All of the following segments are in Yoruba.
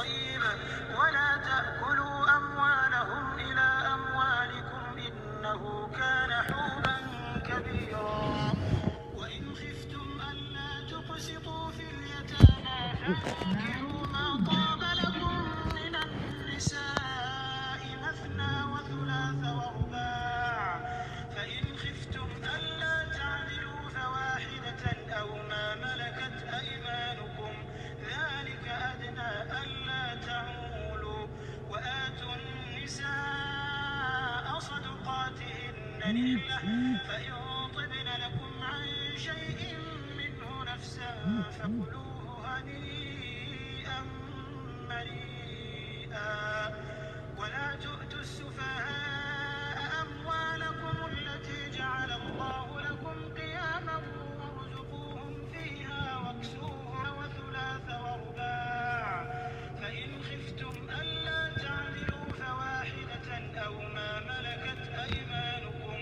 الطيب ولا تأكلوا أموالهم إلى أموالكم إنه كان حوبا كبيرا وإن خفتم ألا تقسطوا في اليتامى فانكحوا ما طاب لكم من النساء مثنى وثلاث ورباع فإن خفتم ألا تعدلوا فواحدة أو ما ملكت أيمانكم ذلك أدنى ألا تعولوا وآتوا النساء صدقاتهن نحلة فإن طبن لكم عن شيء منه نفسا فكلوه هنيئا مريئا ولا تؤتوا السفهاء أموالكم التي جعل الله لكم قياما وارزقوهم فيها واكسوهم وثلاث ورباع فإن خفتم ألا تعدلوا فواحدة أو ما ملكت أيمانكم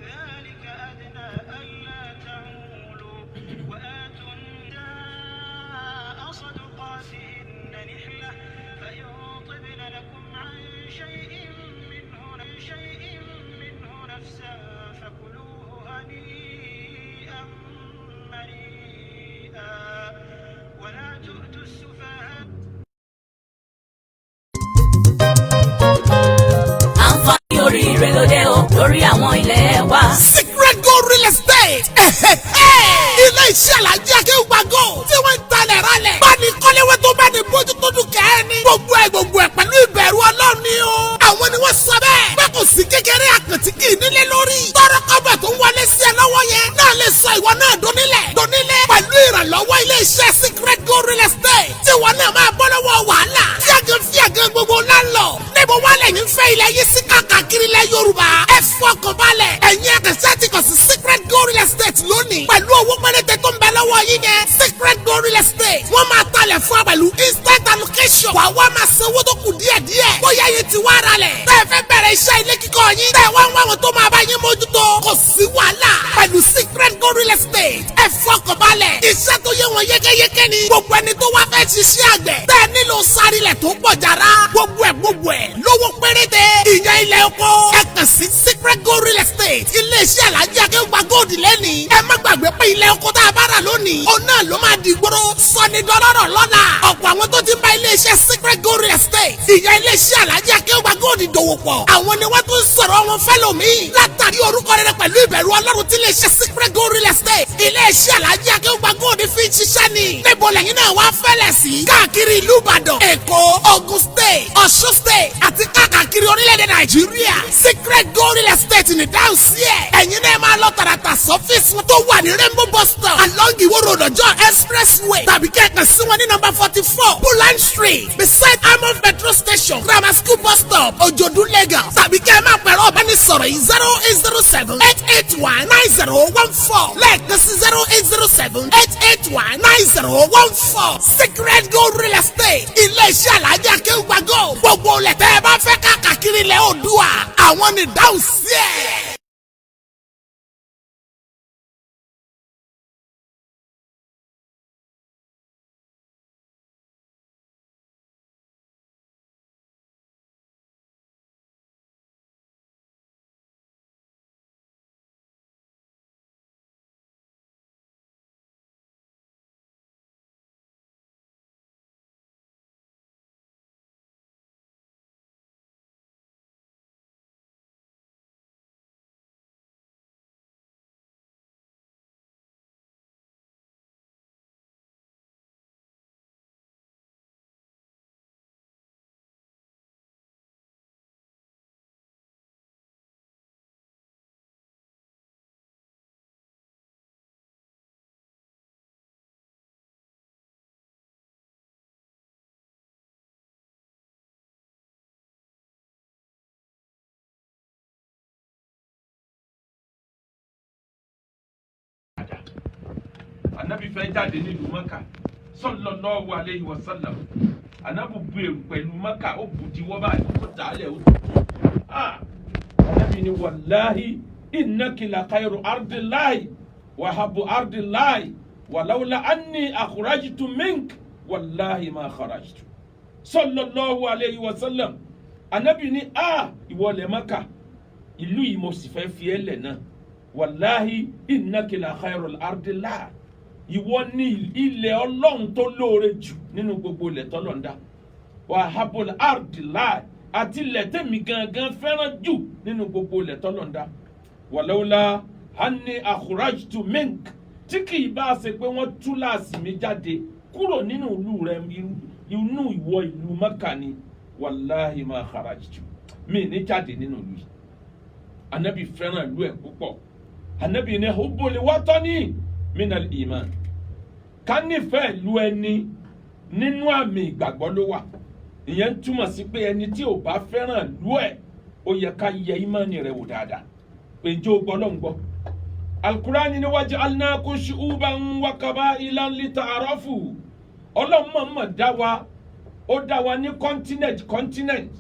ذلك أدنى ألا تعولوا وآتوا النساء صدقاتهن نحلة فإن طبن لكم عن شيء منه نفسا فكلوه هنيئا مريئا ولا تؤتوا السفهاء àǹfààní oríire lóde o lórí àwọn ilẹ̀ wa. Secret Gold Real Estate. Ilé iṣẹ́ alájí akéwùgbàgò tí wọ́n ń talẹ̀ rálẹ̀. Báni kọ́léwé tó bá ní bójútó dúkìá ẹni. Gbogbo ẹ̀ pẹ̀lú ìbẹ̀rù Ọlọ́run ni o. Àwọn ni wọ́n sọ bẹ́ẹ̀. Bẹ́ẹ̀ kò sí kékeré àkàntì kì í nílé lórí. Tọ́rọ kọ́bọ̀ tó ń wọlé sí ẹ lọ́wọ́ yẹn. Náà lè sọ ìwọ náà donílẹ̀. Pẹ̀lú ìrànlọ́wọ́ ilé iṣẹ́ Secret Gold Real Estate. Tí ìwọ náà máa bọ́ lọ́wọ́ wàhálà. Fíàgàn gbogbo láńlọ. Níbo wá lẹ́yìn fẹ́ ilẹ̀ yìí sí káàkiri ilẹ̀ Yorùbá. Ẹ fọkàn balẹ̀. Ẹ̀yin akẹ́sẹ́ ti kàn sí Secret Gold Real Estate lónìí. Pẹ̀lú owó péréte tó ń bẹ lọ́wọ́ yín yẹn. Secret Gold Real Estate. Wọ́n máa talẹ̀ fún wa pẹ̀lú instant allocation. Wàá wá máa sanwó tó kù díẹ̀díẹ̀. Bóyá yín ti wá ra lẹ̀. Tẹ́ ẹ fẹ́ bẹ̀rẹ̀ iṣẹ́ ilé kíkọ́ yín. Tẹ́ ẹ wá ń wá wọn tó máa bá yín mójútó. Kò sí wàhálà. Pẹ̀lú Secret Gold Real Estate. Ẹ fọkàn balẹ̀. Iṣẹ́ tó yé wọn yékéyéké ni. Gbogbo ẹni tó wá fẹ́ ṣiṣẹ́ àgbẹ̀. Tẹ́ ẹ nílò sárílẹ̀ tó pọ̀ jàrá. Gbogbo ẹ̀ lówó péréte. Ìyẹn ilẹ̀ oko. Ẹ kàn sí Secret Gold Real Estate. Ilé iṣẹ́ alájí akéwùgbà gold lẹ́nìí. Ẹ má gbàgbé pé ilẹ̀ oko tá a bá rà lónìí. Òun náà ló máa di gbóró. Sọ́ni dọ́lọ́rọ̀ lọ́la. Ọ̀pọ̀ àwọn tó ti bá ilé iṣẹ́ Secret Gold Real Estate. Ìyẹn ilé iṣẹ́ alájí akéwùgbà gold dòwò pọ̀. Àwọn ni wọ́n tún sọ̀rọ̀ wọn fẹ́lòmíì. Látàrí orúkọ rere pẹ̀lú ìbẹ̀rù Ọlọ́run tí ilé iṣẹ́ Secret Gold Real Estate. Ilé iṣẹ́ alájí akéwùgbà gold fi ń ṣiṣẹ́ ni. Níbo lẹ́yìn náà wá fẹ́lẹ̀ sí? Káàkiri ìlú Ìbàdàn, Èkó, Ògùn State, Ọ̀ṣun State àti káàkiri orílẹ̀-èdè Nàìjíríà. Secret Gold Real Estate ní dáhùn sí ẹ̀. Ẹ̀yin náà máa lọ tààràtà sọ́fíìsì tó wà ní Rainbow bus stop along Iwo Road Ọjọ́ Expressway tàbí kẹ́kàn sí wọn ní number 44 Bulan Street beside Amon petrol station Grammar School bus stop Ojodu Lagos tàbí kẹ́ ẹ máa pẹ̀rọ ọ̀bánisọ̀rọ̀ yìí 0807-881-9014 lẹ́ẹ̀kan sí 0807-881-9014 Secret Gold Real Estate ilé iṣẹ́ alájà akéwùgbà gold gbogbo olè tẹ́ ẹ bá fẹ́ káàkiri ilẹ̀ Oòduà àwọn ni dáhùn sí ẹ̀. Anabi fẹ́ jáde nílùú Mẹ́kà sallallahu alayhi wa sallam. Anabi bẹ̀rù pẹ̀lú Mẹ́kà ó bùtí wọ́n báyìí ó dàálẹ̀ ó tutù. Anabi ni wallahi innaki la khayru ardillahi wa habbu ardillahi walawla anni akhrajtu mink wallahi ma kharajtu. sallallahu alayhi wa sallam anabi ní ìwọ lẹ̀ Mákà ìlú yìí mo sì fẹ́ fi ẹ́ lẹ̀ náà wàláhi innaka la khairul ardillah ìwọ ní ilẹ̀ Ọlọ́run tó lóore jù nínú gbogbo ilẹ̀ tọ́lọ́run dá wa habul ardillah àti ilẹ̀ tẹ̀mí gangan fẹ́ràn jù nínú gbogbo ilẹ̀ tọ́lọ́run dá wàlọ́wọ́lá hanni akhrajtu mink tí kì í bá ṣe pé wọ́n tú láàsì mi jáde kúrò nínú ìlú rẹ inú ìwọ ìlú Mákà ni wàláhi ma kharajtu mi ní jáde nínú ìlú yìí anabi fẹ́ràn ìlú ẹ̀ púpọ̀ anabi ní hubbul watani minal iman ká nífẹ̀ẹ́ ìlú ẹni nínú àmì ìgbàgbọ́ ló wà ìyẹn túmọ̀ sí pé ẹni tí ò bá fẹ́ràn ìlú ẹ̀ ó yẹ ká yẹ ìmánì rẹ̀ wò dáadáa pé njẹ́ o gbọ́ ló ń gbọ́ alukurani ni waj'alnakum shu'uban wa qaba'ilan lita'arafu ọlọ́mọ̀ọ́mọ̀ dá wa ní continent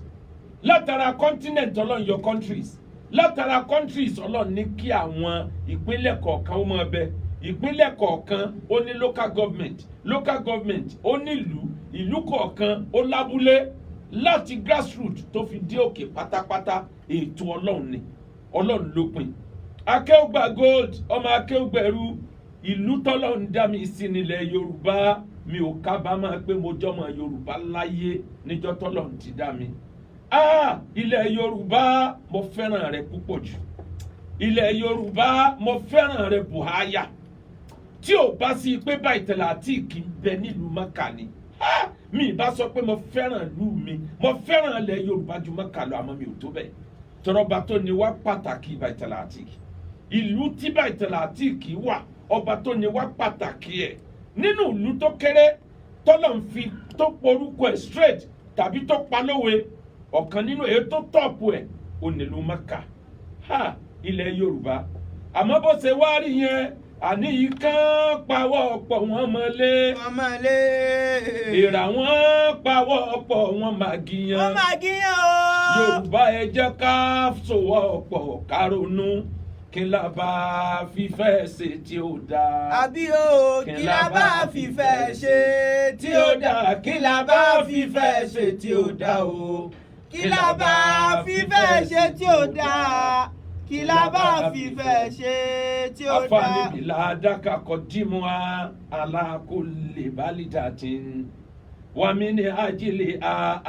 látara continent ọlọ́run yọ countries látara countries ọlọ́run ní kí àwọn ìpínlẹ̀ kọ̀ọ̀kan ó máa bẹ ìpínlẹ̀ kọ̀ọ̀kan ó ní local government ó ní ìlú kọ̀ọ̀kan ó lábúlé láti grassroots tó fi dé òkè pátápátá ètò ọlọ́run ni ọlọ́run ló pin akéwùgbà gold ọmọ akéwùgbẹ̀rú ìlú tọ́lọ́run dá mi sí nílẹ̀ Yorùbá mi ò kábàámọ̀ pé mo jọmọ Yorùbá láyé níjọ́ tọ́lọ́run ti dá mi ilẹ̀ Yorùbá mo fẹ́ràn rẹ̀ púpọ̀ jù ilẹ̀ Yorùbá mo fẹ́ràn rẹ̀ buhaya tí ò bá sí pé Baitul Atiq ń bẹ nílùú Mákà ni mi bá sọ pé mo fẹ́ràn ìlú mi mo fẹ́ràn ilẹ̀ Yorùbá ju Mákà lọ àmọ́ mi ò tó bẹ́ẹ̀ tọrọba tó ní wá pàtàkì Baitul Atiq ìlú tí Baitul Atiq wà ọba tó ní wá pàtàkì ẹ̀ nínú ìlú tó kéré tọ́lọ̀ ń fi tó porúkọ ẹ̀ straight tàbí tó palówe ọ̀kan nínú èyí tó tọ̀pù ẹ̀ ò nílùú Mákà ilẹ̀ Yorùbá àmọ́ bó ṣe wá rí yẹn àní yìí kán pawọ́ ọ̀pọ̀ wọn mọ́lé ìrà wọn pawọ́ ọ̀pọ̀ wọn màgìyàn Yorùbá ẹ jẹ́ ká sowọ́ ọ̀pọ̀ ká ronú kí la bá fífẹ́ ṣe tí ó dáa. àbí o kí la bá fífẹ́ ṣe tí ó dáa. kí la bá fífẹ́ ṣe tí ó dáa o. kí la bá fífẹ́ ṣe tí ó dáa. kí la bá fífẹ́ ṣe tí ó dáa. afáàní bìlà dákà kọjímù alákòlè bálídàtìn wàmí ní ajílẹ̀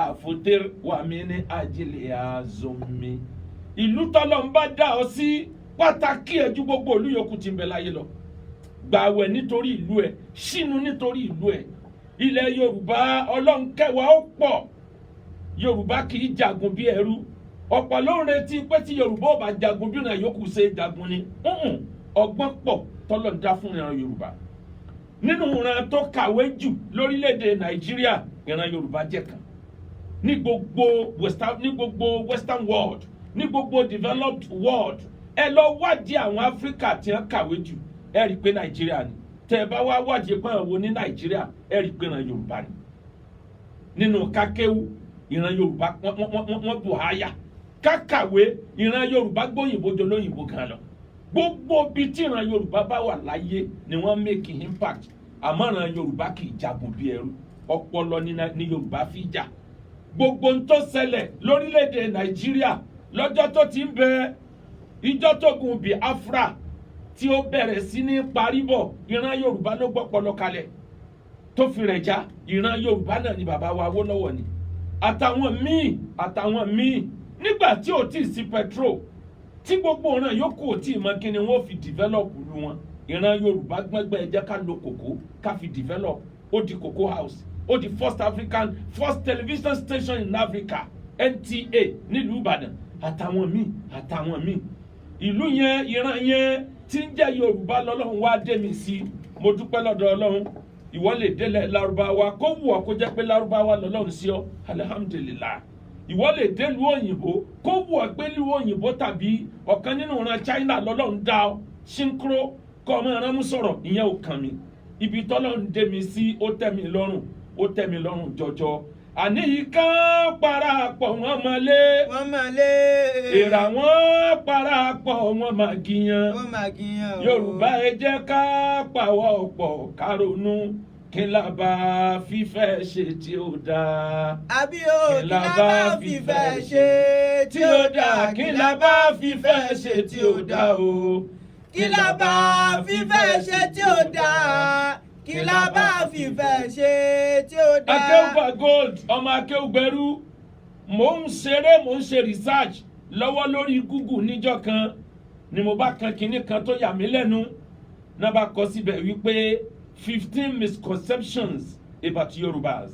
àfòtẹ́r wàmí ní ajílẹ̀ àzọmí. ìlú tọ́lọ́ ń bá dá ọ sí pàtàkì ẹ ju gbogbo ìlú yòókù tí ń bẹ láyé lọ gbààwẹ̀ nítorí ìlú ẹ sínú nítorí ìlú ẹ ilẹ̀ Yorùbá Ọlọ́run kẹwàá ó pọ̀ Yorùbá kì í jagun bí ẹrú ọ̀pọ̀ ló ń retí pé tí Yorùbá ò bá jagun bí ìran yòókù ṣe jagun ni ọgbọ́n pọ̀ tọ́lọ̀ ń dá fún ìran Yorùbá nínú ìran tó kàwé jù lórílẹ̀‐èdè Nàìjíríà ìran Yorùbá jẹ́ kan ní gbogbo western world ní gbogbo developed world ẹ lọ wádìí àwọn Áfíríkà tí wọ́n kàwé jù ẹ rí i pé Nàìjíríà ni tẹ́ ẹ bá wá wádìí pé àwọn ní Nàìjíríà ẹ rí i pé ìran Yorùbá ni nínú kákéwú ìran Yorùbá wọ́n bù háyà kákàwé ìran Yorùbá gbóyìnbó jọ lóyìnbó gan lọ gbogbo bí tí ìran Yorùbá bá wà láyé ni wọ́n make impact àmọ́ ìran Yorùbá kì í jagun bí ẹrú ọpọlọ ní Yorùbá fi jà gbogbo ń tó ṣẹlẹ̀ lórílẹ̀‐èdè Nàìjíríà lọ́jọ́ tó ti ń bẹ ìjọ tógun Biafra tí ó bẹ̀rẹ̀ sí ní parí bọ̀ ìran Yorùbá ló gbọ́pọlọ kalẹ̀ tó fi rẹ̀ já ìran Yorùbá náà ni bàbá wa Awólọ́wọ̀ ni àtàwọn míì nígbà tí ò tí ì sí petrol tí gbogbo ọ̀ràn yòókù ò tí ì mọ kí ni wọ́n fi develop lu wọn ìran Yorùbá gbẹ́gbẹ́ ẹ jẹ́ ká lo kòkó ká fi develop ó di Cocoa House ó di first television station in Africa NTA nílùú Ìbàdàn àtàwọn míì ìlú yẹn ìran yẹn tí ń jẹ́ Yorùbá lọ́lọ́run wá dé mi sí mo dúpẹ́ lọ́dọ̀ Ọlọ́run ìwọ lè délẹ̀ Lárúbáwá kó wù ọ́ kó jẹ́ pé Lárúbáwá lọ́lọ́run sí ọ alihamudulilayi ìwọ lè délùú òyìnbó kó wù ọ́ pé ìlú òyìnbó tàbí ọ̀kan nínú ìran China lọ́lọ́run dá ọ sínkúrò kọ́ ọmọ ìran mú sọ̀rọ̀ ìyẹn ò kàn mí ibi tọ́lọ́run dé mi sí ó tẹ́ mi lọ́rùn jọjọ àní yìí kán parapọ̀ wọ́n mọ̀lé ìrà wọ́n parapọ̀ wọ́n màgìyàn Yorùbá ẹ jẹ́ ká pàwọ́ ọ̀pọ̀ ká ronú kí la bá fífẹ́ ṣe tí ó dáa. àbí o kí la bá fífẹ́ ṣe tí ó dáa kí la bá fífẹ́ ṣe tí ó dáa o kí la bá fífẹ́ ṣe tí ó dáa kí la bá fífẹ́ ṣe tí ó dáa. Akéwùgbà Gold ọmọ Akéwùgbẹ̀rú mò ń ṣe research lọ́wọ́ lórí Google níjọ́ kan ni mo bá kan kinní kan tó yà mí lẹ́nu náà bá kọ síbẹ̀ wípé 15 misconceptions about Yorubas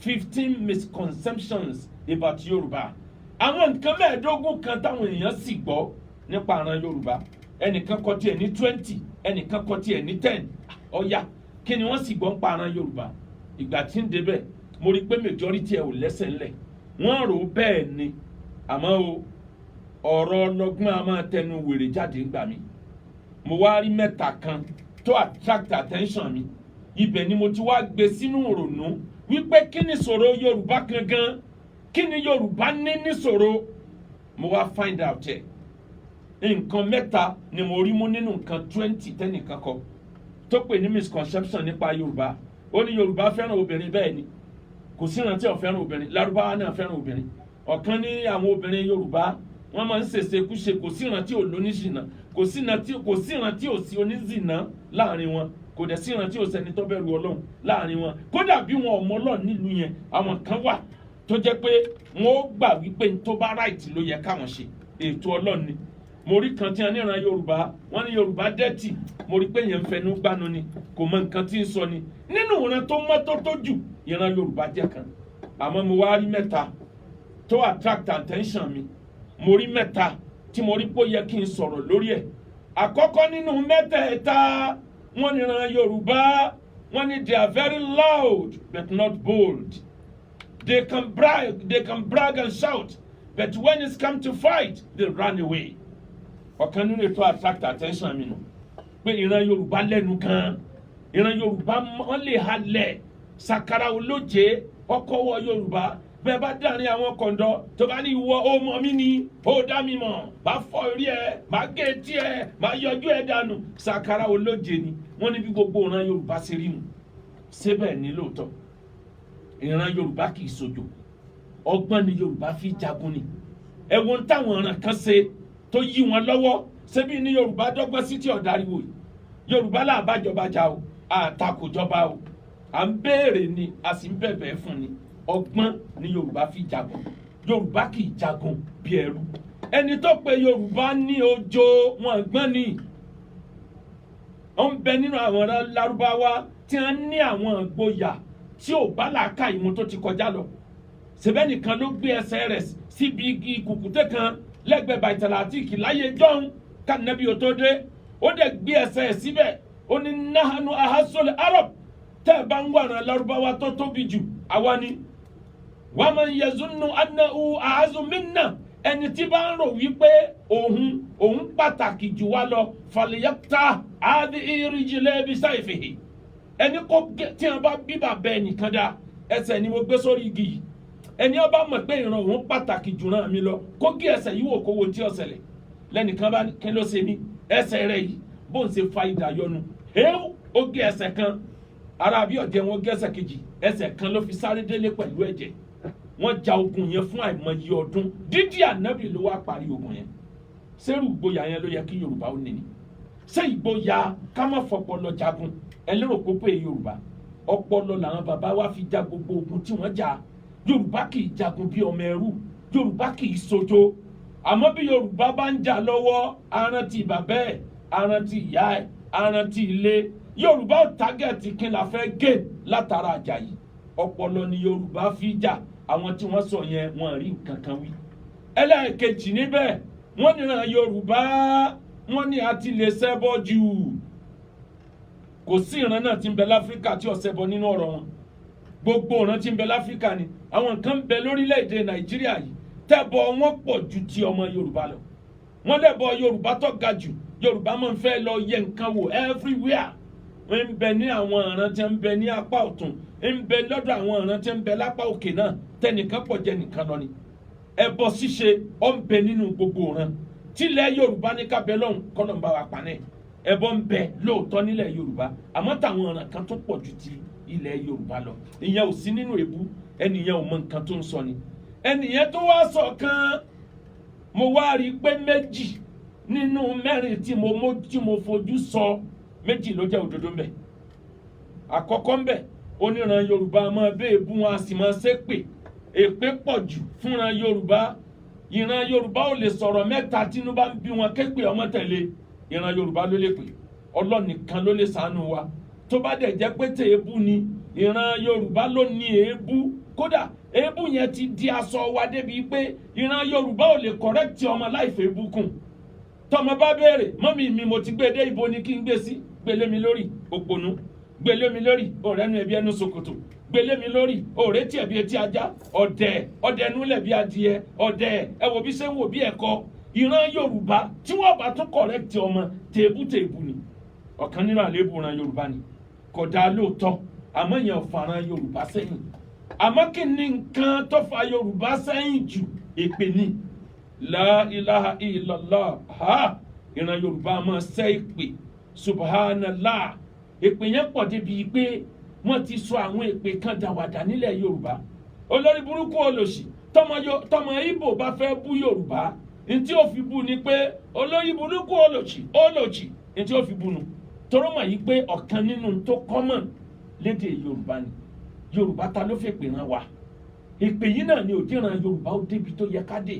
15 misconceptions about Yoruba. Àwọn nǹkan mẹ́ẹ̀ẹ́dógún kan táwọn èèyàn sì gbọ́ nípa àrùn Yorùbá ẹnìkan kọ tiẹ̀ ní 20 ẹnìkan kọ tiẹ̀ ní 10 ọ̀ya kí ni wọ́n sì gbọ́ nípa àrùn Yorùbá. Ìgbà tí ń débẹ̀ mo rí pé majority ẹ̀ ò lẹ́sẹ̀ ńlẹ̀ wọ́n rò bẹ́ẹ̀ ni àmọ́ o ọ̀rọ̀ ọlọ́gbọ́n a máa tẹnu wèrè jáde ńgbà mi. Mo wá rí mẹ́ta kan tó attract attention mi ibẹ̀ ni mo ti wá gbé sínú ìrònú wípé kí ni ìṣòro Yorùbá gangan kí ni Yorùbá ní níṣòro mo wá find out ẹ̀ nǹkan mẹ́ta ni mo rí mú nínú nǹkan 20 tẹ́nìkan kọ tó pè ní misconception nípa Yorùbá. Ó ní Yorùbá fẹ́ràn obìnrin bẹ́ẹ̀ ni kò sí ìrántí ó fẹ́ràn obìnrin Lárúbáwá náà fẹ́ràn obìnrin ọ̀kan ní àwọn obìnrin Yorùbá wọ́n máa ń ṣèṣekúṣe kò sí ìrántí ò lóníṣìnà kò sí ìrántí ò sí oníṣìnà láàrin wọn kò dẹ̀ sí ìrántí ò sẹ́ni tó bẹ̀rù Ọlọ́run láàrin wọn kódà bí wọn ọmọ Ọlọ́run nílùú yẹn àwọn kan wà tó jẹ́ pé wọ́n ó gbà wípé n tó bá right ló yẹ káwọn ṣe ètò Ọlọ́run ni. Mo rí kan tí wọ́n níran Yorùbá wọ́n ní Yorùbá dẹ́tì mo rí pé yẹn ń fẹnu gbánu ni kò mọ nǹkan tí ń sọ ni nínú ìran tó mọ́tótó jù ìran Yorùbá jẹ́ kan àmọ́ mo wá rí mẹ́ta tó attract attention mi mo rí mẹ́ta tí mo rí pé ó yẹ kí n sọ̀rọ̀ lórí ẹ̀. Àkọ́kọ́ nínú mẹ́tẹ̀ẹ̀ta wọ́n níran Yorùbá wọ́n ní they are very loud but not bold. They can brag and shout but when it's come to fight they run away. Ọ̀kan nínú ètò attract attention mi nù pé ìran Yorùbá lẹ́nu kan ìran Yorùbá wọ́n lè halẹ̀ sàkàrà olóje ọkọ̀wọ́ Yorùbá bẹ́ẹ̀ bá dárin àwọn kọ̀ǹdọ́ tó bá ní ìwọ ọmọ mi ni ó dá mi mọ̀ bá fọ́ orí ẹ bá gé etí ẹ bá yọjú ẹ dànù sàkàrà olóje ni wọ́n ní bí gbogbo ìran Yorùbá ṣe rí nu síbẹ̀ ní lóòótọ́ ìran Yorùbá kì í sojo ọgbọ́n ni Yorùbá fi jagun ni ẹ̀wọ̀n táwọn ìran kan ṣe tó yí wọn lọ́wọ́ ṣebí ní Yorùbá dọ́gbọ́n sí tí ọ̀dáriwo yìí Yorùbá là bá jọba jà o àtakò jọba o à ń béèrè ni a sì ń bẹ̀bẹ̀ fún ni ọgbọ́n ni Yorùbá fi jagun Yorùbá kì í jagun bí ẹrú ẹni tó pe Yorùbá ní ojo wọn gbọ́n ni ó ń bẹ nínú àwọn Lárúbáwá tí wọ́n ní àwọn ìgboyà tí ò bá làákà ìmú tó ti kọjá lọ ṣebẹ́ nìkan ló gbé ẹsẹ̀ rẹ̀ síbi igi kùkùté kan lẹ́gbẹ̀ẹ́ bàtàlátìkì láyé jọ́hún kánẹ́bí ò tó dé ó dẹ̀ gbé ẹsẹ̀ ẹ̀ síbẹ̀ ó ní nahanu ahasol arab tẹ́ ẹ bá ń wà ràn Lárúbáwá tó tóbi jù àwa ni wàá máa ń yẹzúnú anáhu ahazu minna ẹni tí bá ń rò wípé òun pàtàkì jù wá lọ fàlẹ́yàtà àdé ìrìjìlẹ̀ bí sáìfìhì ẹni kó tí wọn bá bí bàbá ẹnìkan dá ẹsẹ̀ ni mo gbé sórí igi yìí ẹni ọba mọ̀ pé ìran òun pàtàkì jù ràn mí lọ kó gé ẹsẹ̀ yìí wò kó wo tí ó ṣẹlẹ̀ lẹ́nìkan bá kí ló ṣe mí ẹsẹ̀ rẹ̀ yìí bó ń ṣe fa ìdá yọnu ó gé ẹsẹ̀ kan ara bí ọ̀jẹ̀ wọn gé ẹsẹ̀ kejì ẹsẹ̀ kan ló fi sáré délé pẹ̀lú ẹ̀jẹ̀ wọ́n ja ogun yẹn fún àìmọye ọdún dídí ànábì ló wá parí ogun yẹn sẹ́rù ìgboyà yẹn ló yẹ kí Yorùbá ó nìní ṣé ìgboyà ká má fọpọlọ jagun ẹlẹ́rọ pópó Yorùbá ọpọlọ làwọn bàbá wa fi ja gbogbo ogun tí wọ́n jà Yorùbá kì í jagun bí ọmọ ẹrú Yorùbá kì í sojo àmọ́ bí Yorùbá bá ń jà lọ́wọ́ arántí bàbá ẹ̀ arántí ìyá ẹ̀ arántí ilé Yorùbá ò tágẹ̀tì kí la fẹ́ gé látara àjà yìí ọpọlọ ni Yorùbá fi jà àwọn tí wọ́n sọ yẹn wọ́n rí nǹkan kan wí. ẹlẹ́ẹ̀kejì níbẹ̀ wọ́n níran Yorùbá wọ́n ní àti lè ṣẹbọ jù kò sí ìran náà tí ń bẹ láfíríkà tí ò ṣẹbọ nínú ọ̀rọ̀ wọn gbogbo ìran tí ń bẹ láfíríkà ni àwọn nǹkan ń bẹ lórílẹ̀‐èdè Nàìjíríà yìí tẹ́bọ wọn pọ̀ ju ti ọmọ Yorùbá lọ wọ́n lẹ́bọ Yorùbá tó ga jù Yorùbá máa ń fẹ́ lọ yẹ nǹkan wò everywhere ń bẹ ní àwọn ìran tí ń bẹ ní apá ọ̀tún ń bẹ lọ́dọ̀ àwọn ìran tí ń bẹ lápá òkè náà tẹnìkan pọ̀ jẹ́ nìkan lọ ni ẹbọ ṣíṣe ó ń bẹ nínú gbogbo ìran tílẹ̀ Yorùbá ní kábẹ́ lọ́hùn kọ́nà ń bá wa panẹ́ ẹbọ ń bẹ lóòótọ́ nílẹ̀ Yorùbá àmọ́ táwọn ìran kan tó pọ̀ ju ti ilẹ̀ Yorùbá lọ ìyẹn ò sí nínú èébú ẹnìyẹn ò mọ nǹkan tó ń sọ ni ẹnìyẹn tó wá sọ kan mo wá rí i pé méjì nínú mẹ́rin tí mo fojú sọ méjì ló jẹ́ òdodo mbẹ̀ àkọ́kọ́ mbẹ̀ oníran Yorùbá máa bẹ́ẹ̀ bú wọn a sì máa ṣépè èpè pọ̀ jù fúnran Yorùbá ìran Yorùbá ò lè sọ̀rọ̀ mẹ́ta tínú bá ń bí wọn képe ọmọ tẹ̀lé ìran Yorùbá ló lè pè Ọlọ́run nìkan ló lè ṣàánú wa tó bá dẹ̀ jẹ́ pé tèébú ni ìran Yorùbá ló ní èébú kódà èébú yẹn ti di aṣọ wa débi pé ìran Yorùbá ò lè kọ̀rẹ́kìtì ọmọ láìfẹ́ èébú kùn tọmọ bá béèrè mọ́mì mi mo ti gbé dé ibo ni kí n gbé sí gbélé mi lórí òpònú gbélé mi lórí ọ̀rẹ́nu ẹbí ẹnu ṣòkòtò gbélé mi lórí òré tí ẹbí etí ajá ọ̀dẹ̀ núlẹ̀ bí adìẹ ọ̀dẹ̀ ẹ wò bí ṣe ń wò bí ẹ̀kọ́ ìran Yorùbá tí wọ́n bá tún kọ̀rẹ́kìtì ọmọ tèébú ni ọ̀kan nínú àléébù ìran Yorùbá ni kò dáa lóòótọ́ àmọ́ yẹn ò fa ìran Yorùbá sẹ́yìn àmọ́ kí ni nǹkan tó fa Yorùbá sẹ́yìn jù èpè ni la ilaha illallah ha ìran Yorùbá máa ṣẹ́ èpè subhanallah èpè yẹn pọ̀ débi pé wọ́n ti sọ àwọn èpè kan dàwàdà nílẹ̀ Yorùbá olórí burúkú olòṣì tọmọ Ìgbò bá fẹ́ bú Yorùbá ntí ó fi bú ni pé olórí burúkú olòṣì ntí ó fi bú nu torọ́ mọ̀ yìí pé ọ̀kan nínú tó common lédè Yorùbá ni Yorùbá ta ló fẹ́ pè ràn wá èpè yìí náà ni òjì ràn Yorùbá ó débi tó yẹ ká dé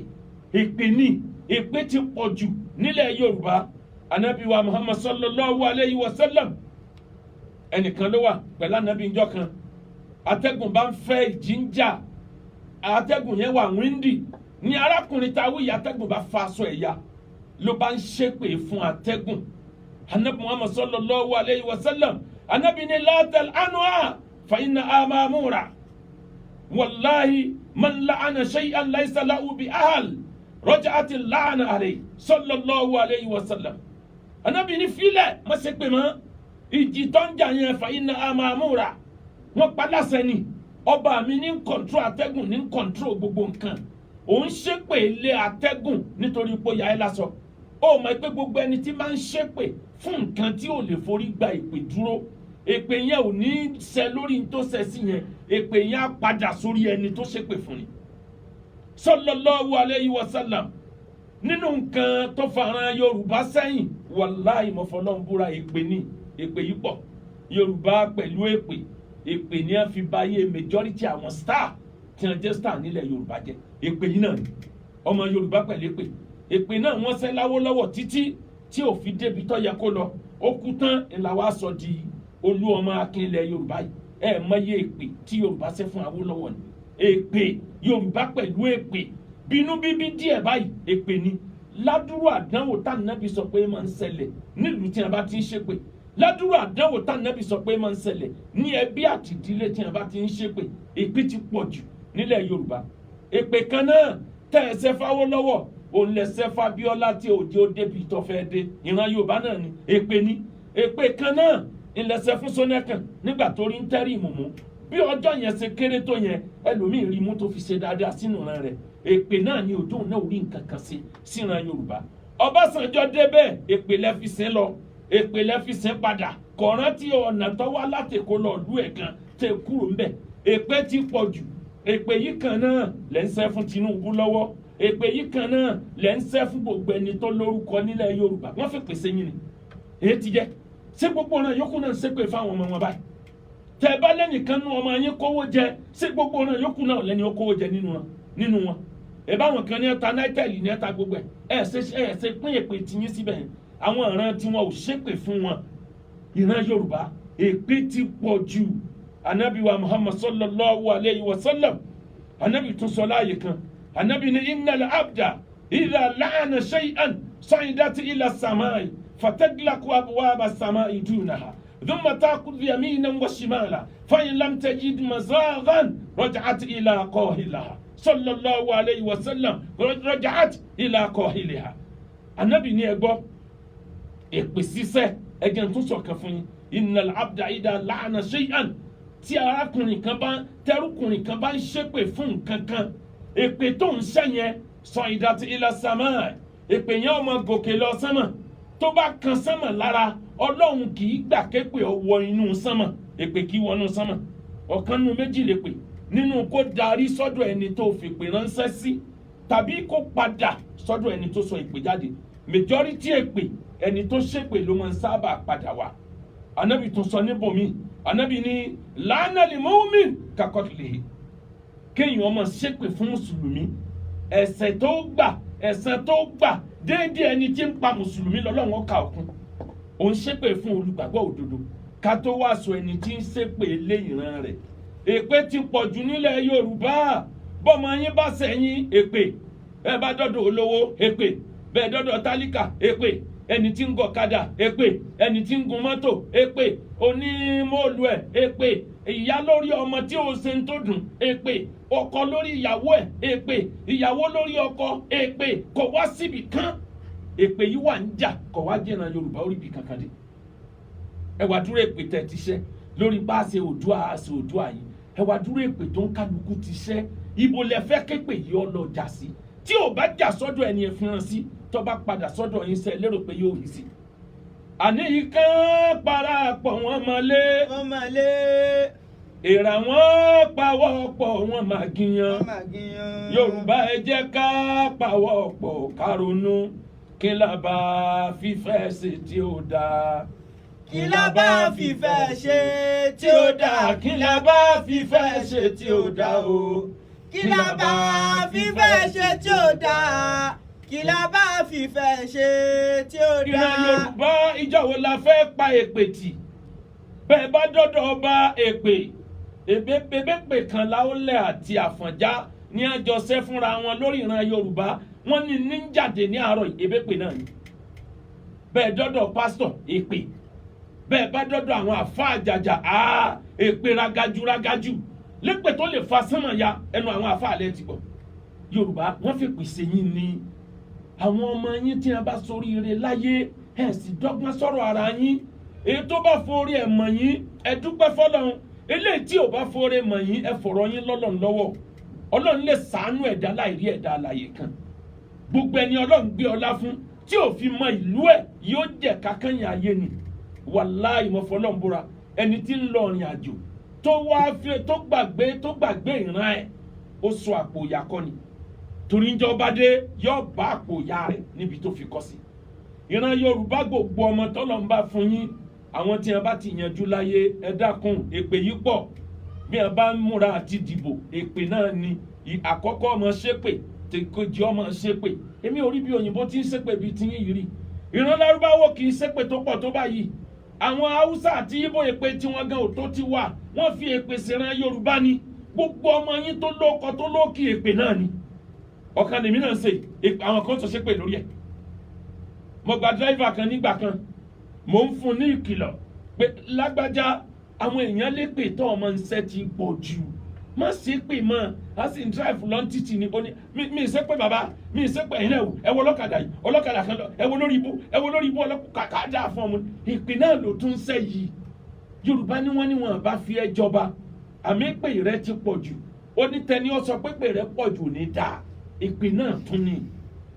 èpè ní èpè ti pọ̀ jù nílẹ̀ Yorùbá Ànábì wa Muhammad sallallahu alayhi wa sallam ẹnìkan ló wà pẹ̀lú ànábì njọ́ kan atẹ́gùn bá ń fẹ́ ìjìnjà atẹ́gùn yẹn wà wíńdì ní arákùnrin tá a wí atẹ́gùn bá fa aṣọ ẹ̀yà ló bá ń ṣépè fún atẹ́gùn ànábì Muhammad sallallahu alayhi wa sallam ànábì ní la tal'anuha fa innaha ma'mura wallahi man la'ana shay'an laysa lahu bi ahl raja'at al-la'na alayhi sallallahu alayhi wa sallam ànábì ní filẹ̀ má ṣépè mọ́ ìjì tó ń jà yẹn fa iná amamúra wọn padàsẹ ni ọba mi ní kọńtró atẹ́gùn ní kọńtró gbogbo nǹkan òun ṣépè lé atẹ́gùn nítorí pé yà ẹ́ lásọ ó mọ̀ pé gbogbo ẹni tí máa ń ṣépè fún nǹkan tí ò lè forí gba ìpè dúró èpè yẹn ò ní ṣẹ lórí tó ṣẹ sí yẹn èpè yẹn á padà sórí ẹni tó ṣépè fún ni sallallahu alayhi wa sallam nínú nǹkan tó fara Yorùbá sẹ́yìn wàláhì mọ̀fọ́lọ́mbúra èpè ni èpè yìí pọ̀ Yorùbá pẹ̀lú èpè ní a fi báyé majority àwọn star tí wọ́n jẹ́ star nílẹ̀ Yorùbá jẹ́ èpè yìí náà ni ọmọ Yorùbá pẹ̀lú èpè náà wọ́n ṣẹ́ láwọ́lọ́wọ́ títí tí ò fi débi tó yẹ kó lọ ó kú tán ìlà wa sọ di olú ọmọ akin ilẹ̀ Yorùbá yìí mọye èpè tí Yorùbá ṣẹ́ fún Awólọ́wọ̀ ni èpè Yorùbá pẹ̀lú èpè bínú bíbí díẹ̀ báyìí èpè ni ládùúrú àdánwò tá nàbí sọ pé máa ń ṣẹlẹ̀ nílùú tí a bá ti ń ṣépè ládùúrú àdánwò tá nàbí sọ pé máa ń ṣẹlẹ̀ ní ẹbí àti ìdílé tí a bá ti ń ṣépè èpè ti pọ̀ jù nílẹ̀ Yorùbá èpè kan náà tẹ́ ẹsẹ̀ f'Awólọ́wọ̀ òun lẹsẹ̀ f'Abíọ́lá tí òjì ó débi tó fẹ́ dé ìran Yorùbá náà ni èpè kan náà ìlẹsẹ̀ fún Ṣónẹ́kàn nígbà tó rí ń tẹ́rì ìmùmú bí ọjọ́ yẹn ṣe kéré tó yẹn ẹlòmíì rí mú tó fi ṣe dáadáa sínú ìran rẹ̀ èpè náà ni òjò náà rí nǹkan kan sí síran Yorùbá Ọbásanjọ́ débẹ̀ èpè lẹ́fisẹ́ lọ èpè lẹ́fisẹ́ padà kọ̀ọ̀rán tí ọ̀nà tó wá látẹ̀kọ́ lọ lú ẹ̀ gan tẹ̀ kúrò ńbẹ̀ èpè ti pọ̀ jù èpè yìí kan náà lẹ́ ń ṣẹ́ fún Tinubu lọ́wọ́ èpè yìí kan náà lẹ́ ń ṣẹ́ fún gbogbo ẹni tó lórúkọ nílẹ̀ Yorùbá wọ́n fẹ́ pèsè yín ni èyí ti jẹ́ ṣé gbogbo ọ̀nà yòókù náà ń ṣépè fáwọn ọmọ wọn báyìí tẹ́ bá lẹ́nìkan nú ọmọ yín kówó jẹ ṣé gbogbo ọ̀nà yòókù náà lẹ́ni ó kówó jẹ nínú wọn ìbáwọn kan ní ẹta náítẹ̀lì ní ẹta gbogbo ẹ̀ ṣe pín èpè tiyín síbẹ̀ yẹn àwọn ìran tí wọn ò ṣépè fún wọn ìran Yorùbá èpè ti pọ̀ jù anabi wa Muhammad sallallahu alayhi wa sallam anabi tún sọ láàyè kan anabi ní innal abda idha la'ana shay'an sa'idat ila samai fataglaku abwaba samai dunaha thumma ta'khudhu yaminan wa shimala fa in lam tajid mazaghan raj'at ila qahilaha sallallahu alayhi wa sallam raj'at ila qahiliha anabi ní ẹgbọ́ èpè sísẹ́ ẹgẹ́ tún sọ̀kan fún yín innal abda idha la'ana shay'an tí arákùnrin kan bá tẹrúkùnrin kan bá ń ṣépè fún nǹkan kan èpè tó ń ṣẹ́ yẹn sa'idat ila samaa èpè yẹn ọmọ gòkè lọ sánmà tó bá kan sánmà lára Ọlọ́run kì í gbà képè ọwọ́ inú sánmà èpè kì í wọnú sánmà ọ̀kan nínú méjì lè pè nínú kó darí sọ́dọ̀ ẹni tó fi pè ránṣẹ́ sí tàbí kó padà sọ́dọ̀ ẹni tó sọ ìpè jáde majority èpè ẹni tó ṣépè ló máa ń sábà padà wá anabi tún sọ níbòmí anabi ní lánàá lè mọ́wúmí kakọ́tìlẹ̀ kéèyàn máa ṣépè fún mùsùlùmí ẹ̀ṣẹ̀ tó gbà déédéé ẹni tí ń pa mùsùlùmí lọ́lọ́run ká òkun òun ṣépè fún olùgbàgbọ́ òdodo ká tó wá sọ ẹni tí ń ṣépè lé ìran rẹ̀ èpè ti pọ̀jù nílẹ̀ Yorùbá bọ́mọ yín bá sẹ́yìn èpè ẹ bá dọ́dọ̀ olówó èpè bẹ́ẹ̀ dọ́dọ̀ tálíkà èpè ẹni tí ń gọ̀kadà èpè ẹni tí ń gun mọ́tò èpè onímọ̀ọ́lù ẹ̀ èpè ìyá lórí ọmọ tí ó ṣe ń tó dùn èpè ọkọ lórí ìyàwó ẹ̀ èpè ìyàwó lórí ọkọ èpè kò wá síbi kan èpè yìí wà ń jà kò wá jẹ́nà Yorùbá orí ibi kankan dé ẹ wá dúró èpè tẹ̀ ti ṣẹ́ lórí bá a ṣe òdua yìí ẹ wá dúró èpè tó ń kálukú ti ṣẹ́ ibo lẹ fẹ́ képe yìí ọlọ́jà sí tí ò bá jà sọ́dọ̀ ẹni ẹ̀ fìràn sí tó bá padà sọ́dọ̀ yín sẹ́ lérò pé yóò rí sí. àní ikán parapọ̀ wọn mọ́lé èèrà wọn pawọ́ pọ̀ wọn máa gíyan Yorùbá ẹ jẹ́ ká pawọ́ pọ̀ ká ronú kí la bá fífẹ́ ṣe tí ó dáa. Kí la bá fífẹ́ ṣe tí ó dáa, kí la bá fífẹ́ ṣe tí ó dáa o. Kí la bá fífẹ́ ṣe tí ó dáa, kí la bá fífẹ́ ṣe tí ó dáa. ìran Yorùbá ìjọ wo la fẹ́ pa èpè tì bẹ́ẹ̀ bá dọ́dọ̀ ọba èpè èbépè kan láólẹ̀ àti Àfọ̀njá ní àjọṣe fúnra wọn lórí ìran Yorùbá wọ́n ní níjàde ní àárọ̀ èbépè náà ni bẹ́ẹ̀ dọ́dọ̀ pásítọ̀ èpè bẹ́ẹ̀ bá dọ́dọ̀ àwọn àfa àjàjà èpè ragaju lépè tó lè fa sánmà ya ẹnu àwọn àfa àlẹ́ ti gbọ́ Yorùbá wọ́n fi pèsè yín ní àwọn ọmọ yín tí wọ́n bá soríire láyé ẹ̀ sì dọ́gbọ́n sọ̀rọ̀ ara yín èyí tó bá forí ẹ̀ mọ̀ yín ẹ dúpẹ́ fọlọ́run eléyìí tí ò bá forí mọ̀ yín ẹ fọ̀rọ̀ yín lọ́lọ́run lọ́wọ́ Ọlọ́run lè ṣàánú ẹ̀dá láìrí ẹ̀dá alààyè kan gbogbo ẹni Ọlọ́run gbé ọlá fún tí ò fi mọ ìlú ẹ̀ yóò jẹ́ kákànyìn ayé ni wàláì mo fọlọ́run búra ẹni tí ń lọ ìrìn àjò tó gbàgbé ìran ẹ̀ ó sọ àpò ìyá kọ́ ni torí ń jọba dé yóò bá àpò ìyá rẹ̀ níbi tó fi kọ́ sí ìran Yorùbá gbogbo ọmọ tọ́lọ́run bá fún yín àwọn tí wọn bá ti yanjú láyé ẹ dákun èpè yìí pọ̀ bí wọn bá ń múra àti dìbò èpè náà ni àkọ́kọ́ ọmọ ṣépè tèkejì ọmọ ṣépè èmi ò rí bí òyìnbó tí ń ṣépè bíi ti yín yìí rí ìran Lárúbáwò kì í ṣépè tó pọ̀ tó báyìí àwọn Haúsá àti Ìgbò èpè tí wọn gan ò tó ti wà wọ́n fi èpè ṣèràn Yorùbá ni gbogbo ọmọ yín tó lóko tó lókì èpè náà ni ọ̀kan lèmi náà ń ṣe àwọn kan tó ṣépè lórí ẹ̀ mo gba dírẹ́fà kan nígbà kan mo ń fún ní ìkìlọ̀ pé lágbájá àwọn èèyàn lè pè tó ọmọ ńṣẹ́ ti pọ̀ jù má ṣe pè mọ́ a sì ń drive lọ títì ní oní mi ṣe pé bàbá mi ṣe pé ẹ̀yin ẹ wo ọlọ́kadà yìí ọlọ́kadà kan lọ ẹ wo lórí ibú ọlọ́kadà dáa fún ọmọ ìpè náà ló tún ṣe yìí Yorùbá ní wọ́n bá fi ẹ́ jọba àmì ìpè rẹ ti pọ̀ jù onítẹni ó sọ pé ìpè rẹ pọ̀ jù ní dáa ìpè náà tún ní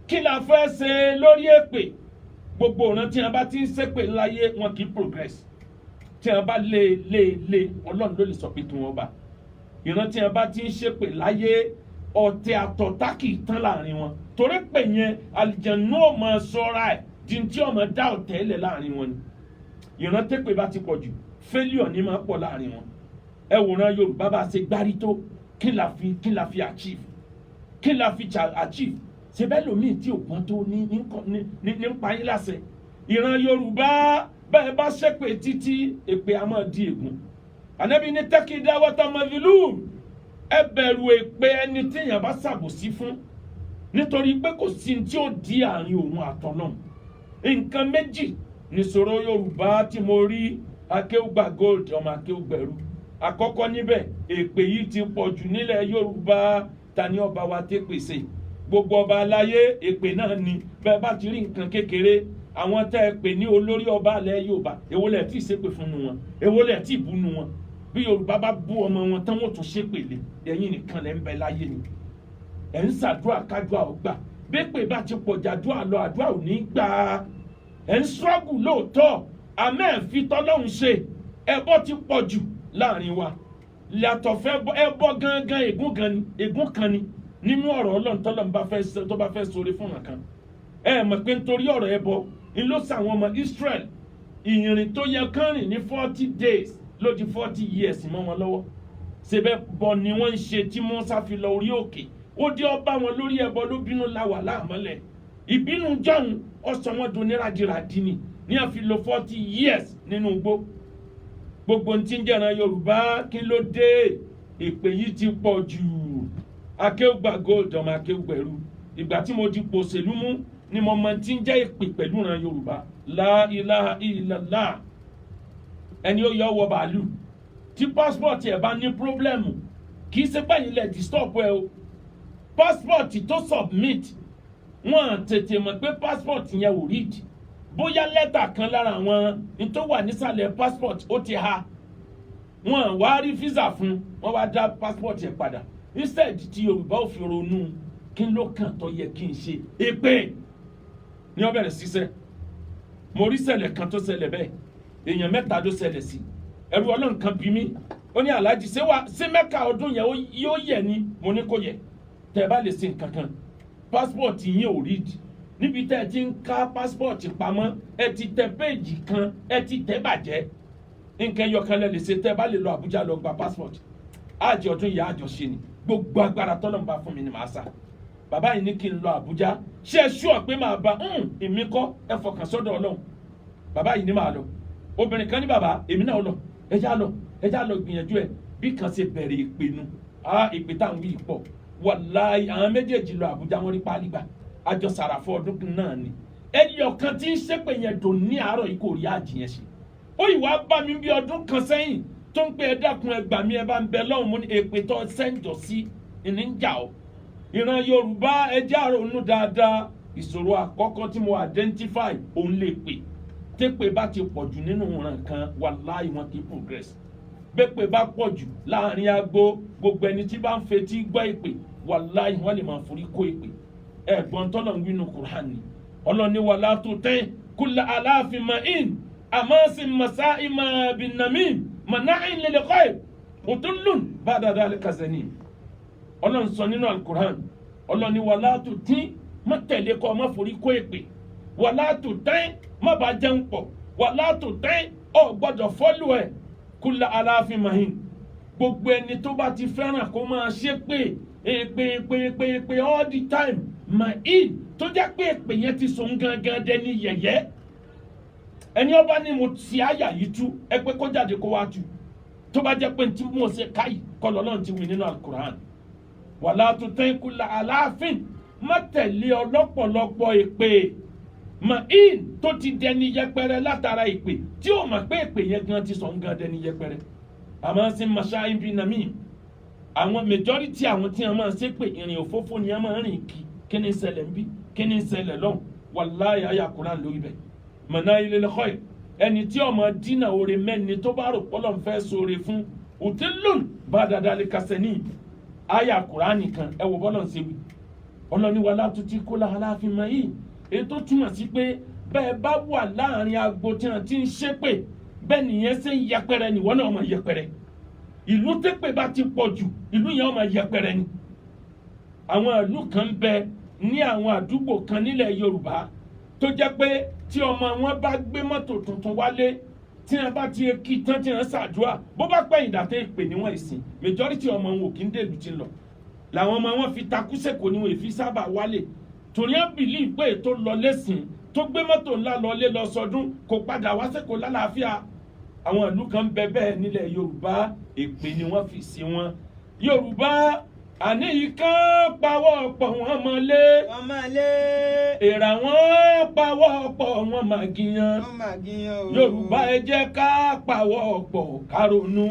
kí la fẹ́ ṣe lórí èpè gbogbo ọ̀nà tí a bá ti ń ṣépè láyé wọn kì í progress tí a bá lé Ọlọ́run ló lè sọ pé kí wọ́n bá ìran tí a bá ti ń ṣépè láyé ọ̀tẹ̀ àtọ̀tá kì í tán láàrin wọn torí pé yẹn àlìjẹ̀nú ò mọ sọ́ra ẹ̀ di tí ọmọ dá ọ̀tẹ̀ ẹ̀lẹ̀ láàrin wọn ni ìran tẹ́pẹ́ bá ti pọ̀ jù failure ni máa pọ̀ láàrin wọn ẹ wòran Yorùbá bá ṣe gbárí tó kí la fi achieve ṣe bẹ́ẹ̀ lómi tí ògbọ́n tó ní ń pa yín láṣẹ ìran Yorùbá bẹ́ẹ̀ bá ṣépè títí èpè a máa di ègún Ànábì ní tẹ́kídá wọ́tá mọ́fìlú ẹ bẹ̀rù èpè ẹni téèyàn bá ṣàbòsí fún nítorí pé kò sí tí ó di àárín òun àtọ̀nà nǹkan méjì nìṣòro Yorùbá tí mo rí akéwùgbà gold ọmọ akéwùgbẹ̀rú àkọ́kọ́ níbẹ̀ èpè yìí ti pọ̀ jù nílẹ̀ Yorùbá ta ni ọba wa tẹ́ pèsè gbogbo ọba aláyé èpè náà ni bẹ́ẹ̀ bá ti rí nǹkan kékeré àwọn tẹ́ ẹ pè ní olórí ọba alẹ́ Yorùbá èwo lẹ̀ tí ì ṣépè fún wọn èwo lẹ̀ tí ì bú nu wọn bí Yorùbá bá bú ọmọ wọn tán wọ́n tún ṣépè lé ẹ̀yin nìkan lẹ́ ń bẹ láyé ni ẹ̀ ń ṣàdúrà kájúà ó gbà bẹ́pè bá ti pọ̀ jàdúrà lọ àdúrà ò ní gbà á ẹ̀ ń struggle lóòótọ́ àmẹ́ ẹ̀ fi tọ́lọ́hún ṣe ẹbọ ti pọ̀ jù láàrin wa yàtọ̀ fẹ́ ẹbọ gangan ègún kan ni nínú ọ̀rọ̀ Ọlọ́run tọ́lọ́run tó bá fẹ́ sóore fún nǹkan mọ̀ pé nítorí ọ̀rọ̀ ẹbọ ń ló sàwọn ọmọ Israel ìrìn tó yẹ kán rìn ní 40 days ló di 40 years mọ́ wọn lọ́wọ́ ṣebẹ́ bọ ni wọ́n ń ṣe tí Mùsá fi lọ orí òkè ó dé ọba wọn lórí ẹbọ ló bínú láwà láàmọ́lẹ̀ ìbínú jọ̀hún ọ̀sán wọn dún nírajìràdì ní a fi lò 40 years nínú igbó gbogbo tí ń jẹ́ran Yorùbá kí ló dé èpè yìí ti pọ̀ jù akéwùgbà gold ọmọ akéwùgbẹ̀rù ìgbà tí mo di pòṣèlú mú ni mo mọ tí ń jẹ́ èpè pẹ̀lú ran Yorùbá la ilaha illallah ẹni ó yọ wọ bàálù tí passport ẹ̀ bá ní pírọ́blẹ́mù kì í ṣe báyìí lẹ̀ disturb ẹ o passport tó submit wọ́n tètè mọ̀ pé passport yẹn ò read bóyá lẹ́tà kan lára àwọn ní tó wà nísàlẹ̀ passport ó ti ha wọ́n wá rí visa fún wọ́n wá dá passport ẹ̀ padà instead tí Yorùbá ò fi ronú kí ló kàn tó yẹ kí n ṣe èpè ní ó bẹ̀rẹ̀ ṣiṣẹ́ mo rí ṣẹlẹ̀ kan tó ṣẹlẹ̀ bẹ́ẹ̀ èèyàn mẹ́ta ló ṣẹlẹ̀ sí ẹrú Ọlọ́run kan bí mi ó ní Alhaji ṣé Mẹ́kà ọdún yẹn yóò yẹ ni mo ní kó yẹ tẹ́ bá lè ṣe nǹkan kan passport yín ò read níbi tẹ́ ẹ ti ń ká passport pamọ́ ẹ ti tẹ péèjì kan ẹ ti tẹ bàjẹ́ nǹkan ẹyọkan lẹ lè ṣe tẹ́ bá lè lọ Àbújá lọ gba passport àjọ ọdún yìí àjọ ṣe ni gbogbo agbára tọ́lọ́run bá fún mi ni màá sá bàbá yìí ní kí n lọ Àbújá ṣé ẹ ṣúọ̀ pé màá bá èmi kọ́ ẹ fọkàn sọ́dọ̀ Ọlọ́run bàbá yìí ní màá lọ obìnrin kan ní bàbá èmi náà lọ ẹjá lọ gbìyànjú ẹ bí kan ṣe bẹ̀rẹ̀ ìpinnu ìpè táwọn wí pọ̀ wàláì àwọn méjèèjì lọ Àbújá wọn rí pálí gbà àjọ sàràfọ́ ọdún náà ni ẹyọ kan tí ń ṣépè yẹn dùn ní àárọ̀ yìí kò rí àjìyẹn ṣe ó ìwà bá mi bí ọdún kan sẹ́yìn tó ń pè é dákun ẹgbà mi ẹ bá ń bẹ lọ́hùn mú ní èpè tó sẹ́ńjọ sí ìníjà ọ́ ìran Yorùbá ẹjẹ́ àrònú dáadáa ìṣòro àkọ́kọ́ tí mo identify òun lè pè tépè bá ti pọ̀ jù nínú ìran kan wàláì wọn kì í progress bẹ́pẹ̀ bá pọ̀ jù láàrin agbo gbogbo ẹni tí bá ń fetí gbọ́ ìpè wàláì wọ́n lè máa forí kó ìpè ẹ̀gbọ́n tọ́lọ̀ ń wínú Kùránì ọlọ́ni wà látò tẹ́ kúlà aláàfin ma'in àmọ́sí masá ìmọ̀ bìnnàmí manáìn lẹ́lẹ́kọ́ ẹ̀ òtúnlùn bá dáadáa lẹ́kàzẹ́ni ọlọ́n sọ nínú Al-Qur'an ọlọ́ni wà látò tí má tẹ̀lé kọ́ má forí kó ìpè wà látò tẹ́ má bá jẹun pọ̀ wà látò tẹ́ ọ gbọ́dọ̀ fọ́lù ẹ̀ kúlà aláàfin ma'in gbogbo ẹni tó bá ti fẹ́ràn kó máa ṣépè èpè all the time ma'in tó jẹ́ pé èpè yẹn ti sùn gangan dẹni yẹ̀yẹ́ ẹni ọba ni mo ti àyà yìí tú ẹ pé kó jáde kó wá tú tó bá jẹ́ pé tí mo ṣe káyì kọlọ náà ti wí nínú Al-Qur'an wàlá tó tẹ́ kúlà aláàfin má tẹ̀lé ọlọ́pọ̀lọpọ̀ èpè ma'in tó ti dẹni yẹpẹrẹ látara èpè tí ó mọ̀ pé èpè yẹn gan ti sùn gan dẹni yẹpẹrẹ àmọ́ sí masá ibi nàmí àwọn majority àwọn tí wọ́n máa ṣe pé ìrìn òfófó ni wọ́n máa rìn kí ni ṣẹlẹ̀ ń bí kí ni ṣẹlẹ̀ lọ́hùn wàláyé ayé Kùránì lórí bẹ̀ mọ̀nà ilé lọ́kọ́ ẹ̀ ẹni tí ọmọ dínà oore mẹ́ni tó bá rò pọ́lọ́ ń fẹ́ sóore fún òtílùn bá dáadáa lè kásẹ̀ ní ayé Kùránì kan ẹ wò bọ́lọ̀ ń ṣe wí ọlọ́ni wà látúntí kó láàláfin mọ́ yìí èyí tó túmọ̀ sí pé bẹ́ẹ̀ bá wà láàrin agbo tí wọ́n ti ń ṣépè bẹ́ẹ̀ nìyẹn ṣe ń yẹpẹrẹ nìwọ náà máa yẹpẹrẹ ìlú tẹ́pẹ̀ bá ti pọ̀ jù ìlú yẹn máa yẹpẹrẹ ni àwọn ìlú kan bẹ ní àwọn àdúgbò kan nílẹ̀ Yorùbá tó jẹ́ pé tí ọmọ wọn bá gbé mọ́tò tuntun wálé tí wọ́n bá ti kí tán tí wọ́n ṣàdúrà bó bá pẹ́ ìdàtẹ́ ìpè níwọ̀n ìsìn majority ọmọ wọn ò kí ń dèlù ti lọ làwọn ọmọ wọn fi takúsẹ̀kọ̀ níwọ̀n èfi sábà wálé torí ẹ̀ bìlí pé tó lọ lẹ́sìn tó gbé mọ́tò ńlá lọlé lọ sọdún kò padà wá sẹ́kọ̀ọ́ lálàáfíà àwọn ìlú kan bẹ bẹ́ẹ̀ nílẹ̀ Yorùbá èpè ni wọ́n fi sí wọn Yorùbá àní yìí kán pawọ́ pọ̀ wọ́n mọ́lé èèrà wọn pawọ́ pọ̀ wọ́n máa gíyan Yorùbá ẹ jẹ́ ká pawọ́ pọ̀ ká ronú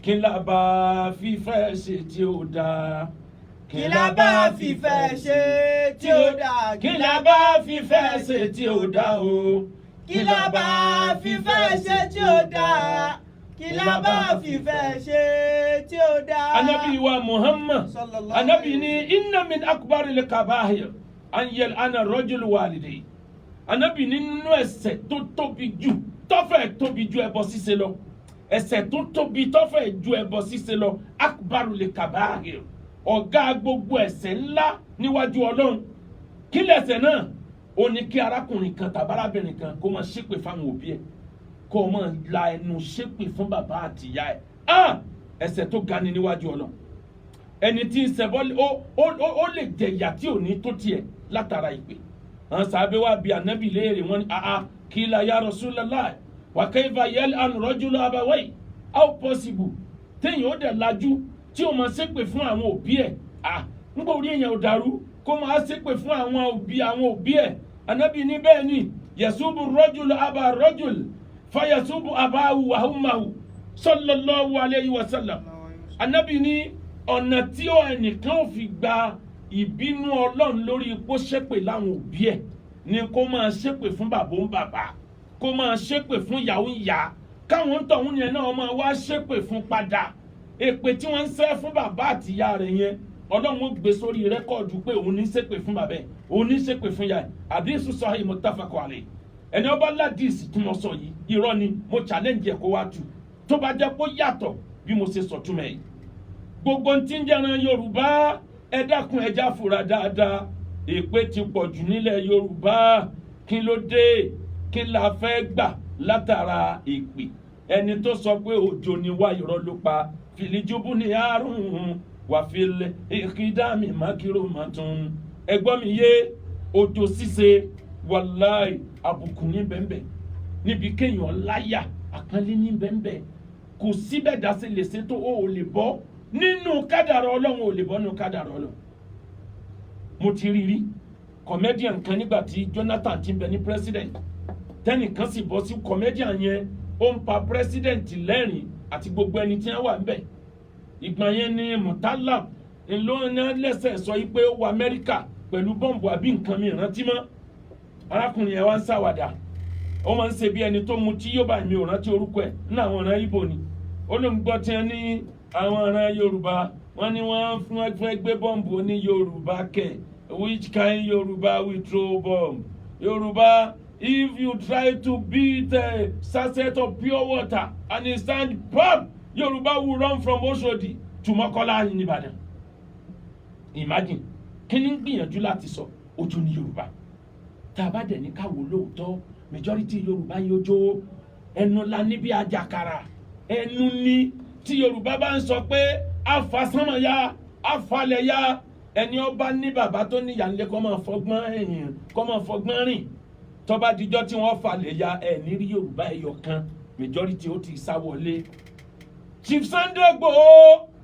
kí la bá fífẹ́ ṣe tí ó dáa kí la bá fífẹ́ ṣe tí ó dáa kí la bá fífẹ́ ṣe tí ó dáa o kí la bá fífẹ́ ṣe tí ó dáa kí la bá fífẹ́ ṣe tí ó dáa. Ànábì wa Muhammad Ànábì ní inna min akbaril kabahir an yal'ana rajul walidayhi Ànábì nínú ẹ̀ṣẹ̀ tó tóbi jù tó fẹ́ tóbi jù ẹbọ ṣíṣe lọ ẹ̀ṣẹ̀ tó tóbi tó fẹ́ ju ẹbọ ṣíṣe lọ akbarul kaba'ir ọ̀gá gbogbo ẹ̀ṣẹ̀ ńlá níwájú Ọlọ́run kí lẹ̀ṣẹ̀ náà ó ní kí arákùnrin kan tàbí arábìnrin kan kó máa ṣépè fáwọn òbí ẹ̀ kó máa la ẹnu ṣépè fún bàbá àti ìyá ẹ̀ ẹ̀ṣẹ̀ tó ga ni níwájú Ọlọ́run ẹni tí ń ṣẹbọ ó lè jẹ ìyà tí ò ní tó tiẹ̀ látara ìpè àwọn sàbẹ̀ wá bí ànábì léèrè wọn ni kí la ya Rasulullah wa kayfa yal'anu rajulu abawayhi how possible téèyàn ó dẹ̀ lajú tí ó máa ṣépè fún àwọn òbí ẹ̀ nígbà orí èèyàn ò dàrú kó máa ṣépè fún àwọn òbí ẹ̀ ànábì ní bẹ́ẹ̀ ni yasubu rajulu aba rajul fa yasubu abahu wa ummahu sallallahu alayhi wa sallam ànábì ní ọ̀nà tí ẹnìkan ò fi gba ìbínú Ọlọ́run lórí ipò ṣépè láwọn òbí ẹ̀ ni kó máa ṣépè fún bàbá kó máa ṣépè fún ìyàwó ìyá káwọn tọ̀hún yẹn náà máa wá ṣépè fún padà èpè tí wọ́n ń ṣẹ́ fún bàbá àti ìyá rẹ̀ yẹn Ọlọ́run ó gbé sórí rẹ́kọ̀dù pé òun ní ṣépè fún bàbá ẹ̀ òun ní ṣépè fún ìyá ẹ̀ àdísù sahih muttafaqun alayh ẹni ọba ládìsì tí mo sọ yìí irọ́ ni mo challenge ẹ̀ kó wá tu tó bá jẹ́ kó yàtọ̀ bí mo ṣe sọ túmọ̀ yìí gbogbo tí ń jẹ́ran Yorùbá ẹ dákun ẹja fura dáadáa èpè ti pọ̀ jù nílẹ̀ Yorùbá kí ló dé kí la fẹ́ gbà látara èpè ẹni tó sọ pé òjò ni wá irọ́ ló pa fìlíjúbù ní àrùn wàfíìlẹ̀ ìkídàmì mákìrò màtún ẹgbọ́n mi yé òjò ṣíṣe wàláì àbùkù ní bẹ́ẹ̀nbẹ́ẹ̀ níbi kéèyàn láyà àpọ́nlé ní bẹ́ẹ̀nbẹ́ẹ̀ kò síbẹ̀ dásí lè ṣètò ó lè bọ́ nínú kádàrá Ọlọ́run ò lè bọ́ nínú kádàrá Ọlọ́run mo ti rí comedian kan nígbà tí Jonathan ti bẹ ní president tẹnìkan sì bọ́ sí comedian yẹn ó ń pa president lẹ́rìn àti gbogbo ẹni tí wọ́n wà níbẹ̀ ìgbà yẹn ni Murtala ńlọrọ lẹ́sẹ̀ sọ yìí pé ó wọ Amẹ́ríkà pẹ̀lú bọ́ǹbù àbí nǹkan mi rántí mọ́ arákùnrin yẹn wá ń ṣàwàdà ó máa ń ṣe bí ẹni tó mu tí yóò bá mi ò rántí orúkọ ẹ̀ ní àwọn ọ̀ràn Ìgbò ni ó ló ń gbọ́ tí wọ́n ní àwọn ọ̀ràn Yorùbá wọ́n ní wọ́n fẹ́ gbé bọ́ǹbù ní Yorùbá kẹ̀ which kind Yorùbá will throw bomb Yorùbá if you try to beat a sachet of pure water and it stand pop Yorùbá will run from Oshodi to Mọ́kọ́lá in Ìbàdàn imagine kí ni gbìyànjú láti sọ ojú ní Yorùbá tá a bá dẹ̀ ní káwọ́ lóòótọ́ majority Yorùbá yóò jó ẹnu la níbi àjàkàrà ẹnu ní tí Yorùbá bá ń sọ pé àfàsánmọ̀yá àfàlẹ̀yá ẹni ọba ní bàbá tó níyà ńlẹ̀ kọ́ máa fọgbọ́n rìn tọ́ba dijọ́ tí wọ́n falẹ̀ ya ẹ̀ ní rí Yorùbá ẹyọ kan majority ó ti sá wọlé Chief Sunday Igboho